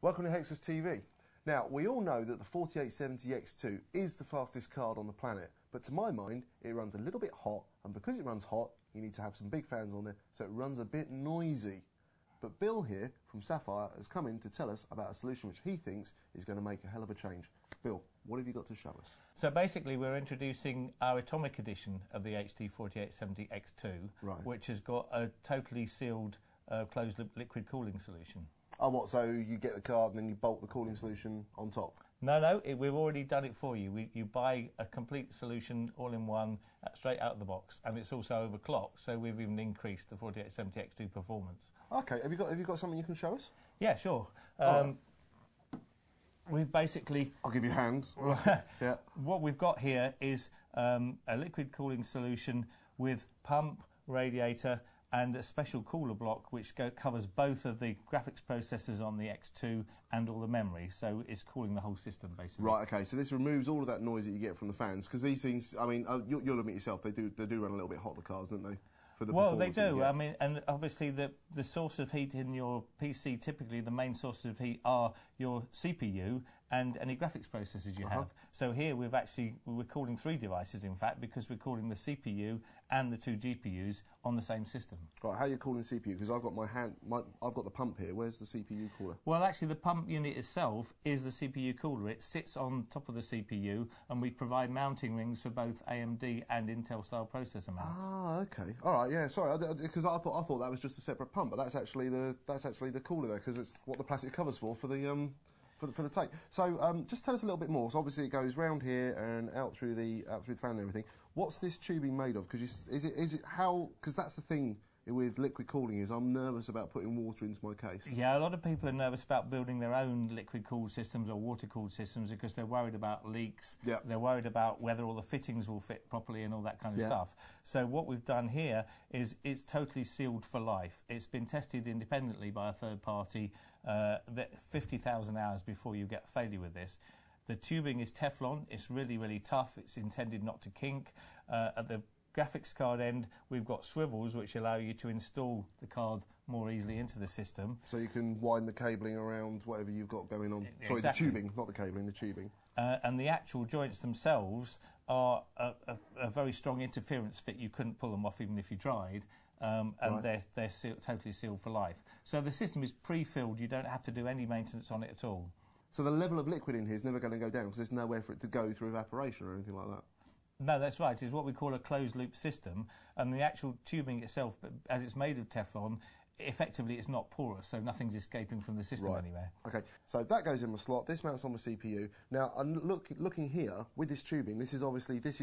Welcome to Hexus TV. Now, we all know that the 4870X2 is the fastest card on the planet, but to my mind, it runs a little bit hot, and because it runs hot, you need to have some big fans on there, so it runs a bit noisy. But Bill here from Sapphire has come in to tell us about a solution which he thinks is going to make a hell of a change. Bill, what have you got to show us? So basically we're introducing our ATOMIC edition of the HD4870X2, right, which has got a totally sealed closed-loop liquid cooling solution. Oh, what, so you get the card and then you bolt the cooling solution on top? No, we've already done it for you. You buy a complete solution all in one, straight out of the box, and it's also overclocked, so we've even increased the 4870X2 performance. Okay, have you got something you can show us? Yeah, sure. We've basically... I'll give you a hand. Yeah. What we've got here is a liquid cooling solution with pump, radiator, and a special cooler block which covers both of the graphics processors on the X2 and all the memory, so it's cooling the whole system basically. Right, okay, so this removes all of that noise that you get from the fans, because these things, I mean, you'll admit yourself, they do run a little bit hot, the cars, don't they? Well, they do. I mean, and obviously the source of heat in your PC, typically the main sources of heat are your CPU and any graphics processors you have. So here we're calling three devices, in fact, because we're calling the CPU and the two GPUs on the same system. Right, how are you calling CPU? Because I've got I've got the pump here. Where's the CPU cooler? Well, actually, the pump unit itself is the CPU cooler. It sits on top of the CPU, and we provide mounting rings for both AMD and Intel-style processor mounts. Ah, okay. All right. Yeah. Sorry, because I thought that was just a separate pump, but that's actually the cooler there, because it's what the plastic cover's for the for the tape. So just tell us a little bit more. So obviously it goes round here and out through the fan and everything. What's this tubing made of? Because because that's the thing with liquid cooling is I'm nervous about putting water into my case. Yeah, a lot of people are nervous about building their own liquid cooled systems or water cooled systems because they're worried about leaks. Yep. They're worried about whether all the fittings will fit properly and all that kind of stuff. So what we've done here is it's totally sealed for life. It's been tested independently by a third party 50,000 hours before you get failure with this. The tubing is Teflon. It's really, really tough. It's intended not to kink. At the graphics card end, we've got swivels which allow you to install the card more easily into the system. So you can wind the cabling around whatever you've got going on. Exactly. Sorry, the tubing, not the cabling, the tubing. And the actual joints themselves are a very strong interference fit. You couldn't pull them off even if you tried. And right, they're totally sealed for life. So the system is pre-filled. You don't have to do any maintenance on it at all. So the level of liquid in here is never going to go down because there's nowhere for it to go through evaporation or anything like that? No, that's right. It's what we call a closed-loop system, and the actual tubing itself, as it's made of Teflon, effectively it's not porous, so nothing's escaping from the system anywhere. Okay, so that goes in the slot. This mounts on the CPU. Now, looking here with this tubing, this is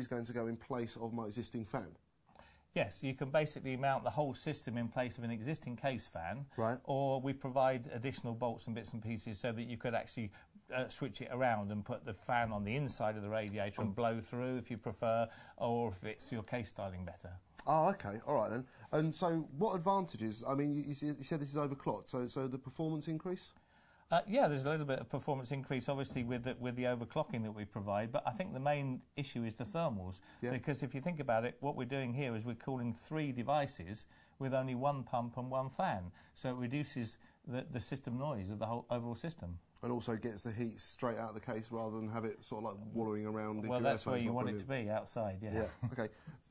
going to go in place of my existing fan. Yes, you can basically mount the whole system in place of an existing case fan, right, or we provide additional bolts and bits and pieces so that you could actually switch it around and put the fan on the inside of the radiator and blow through if you prefer, or if it's your case styling better. Oh, okay, all right then. And so what advantages, I mean, you said this is overclocked, so the performance increase? Yeah, there's a little bit of performance increase, obviously, with the overclocking that we provide, but I think the main issue is the thermals, because if you think about it, what we're doing here is we're cooling three devices with only one pump and one fan, so it reduces the system noise of the whole overall system. And also gets the heat straight out of the case rather than have it sort of like wallowing around. Well, that's where you want it to be, outside, yeah. Okay.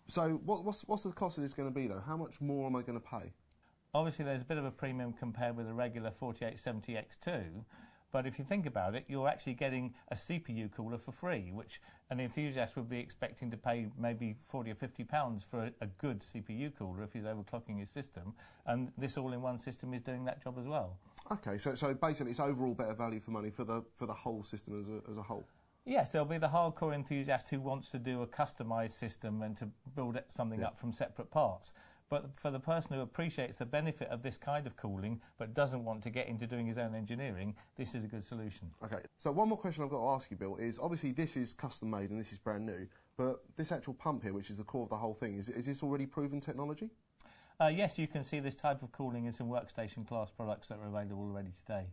So what's the cost of this going to be, though? How much more am I going to pay? Obviously, there's a bit of a premium compared with a regular 4870X2, but if you think about it, you're actually getting a CPU cooler for free, which an enthusiast would be expecting to pay maybe £40 or £50 for a good CPU cooler if he's overclocking his system, and this all-in-one system is doing that job as well. Okay, so basically it's overall better value for money for the whole system as a whole. Yes, there'll be the hardcore enthusiast who wants to do a customised system and to build something up from separate parts. But for the person who appreciates the benefit of this kind of cooling but doesn't want to get into doing his own engineering, this is a good solution. Okay, so one more question I've got to ask you, Bill, is obviously this is custom made and this is brand new, but this actual pump here, which is the core of the whole thing, is this already proven technology? Yes, you can see this type of cooling in some workstation class products that are available already today.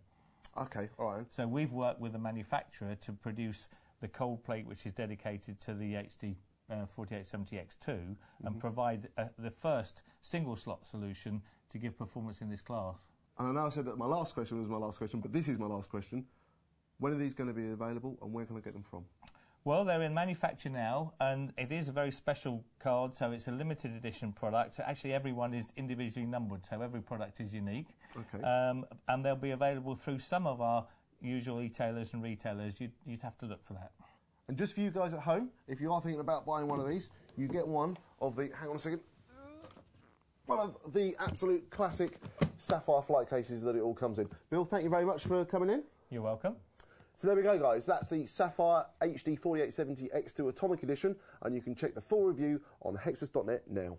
Okay, all right. So we've worked with the manufacturer to produce the cold plate, which is dedicated to the HD4870X2, and provide the first single slot solution to give performance in this class. And I know I said that my last question was my last question, but this is my last question. When are these going to be available, and where can I get them from? Well, they're in manufacture now, and it is a very special card, so it's a limited edition product. Actually, every one is individually numbered, so every product is unique. Okay. And they'll be available through some of our usual e-tailers and retailers. You'd have to look for that. And just for you guys at home, if you are thinking about buying one of these, you get one of the, hang on a second, one of the absolute classic Sapphire flight cases that it all comes in. Bill, thank you very much for coming in. You're welcome. So there we go, guys. That's the Sapphire HD4870X2 Atomic Edition, and you can check the full review on hexus.net now.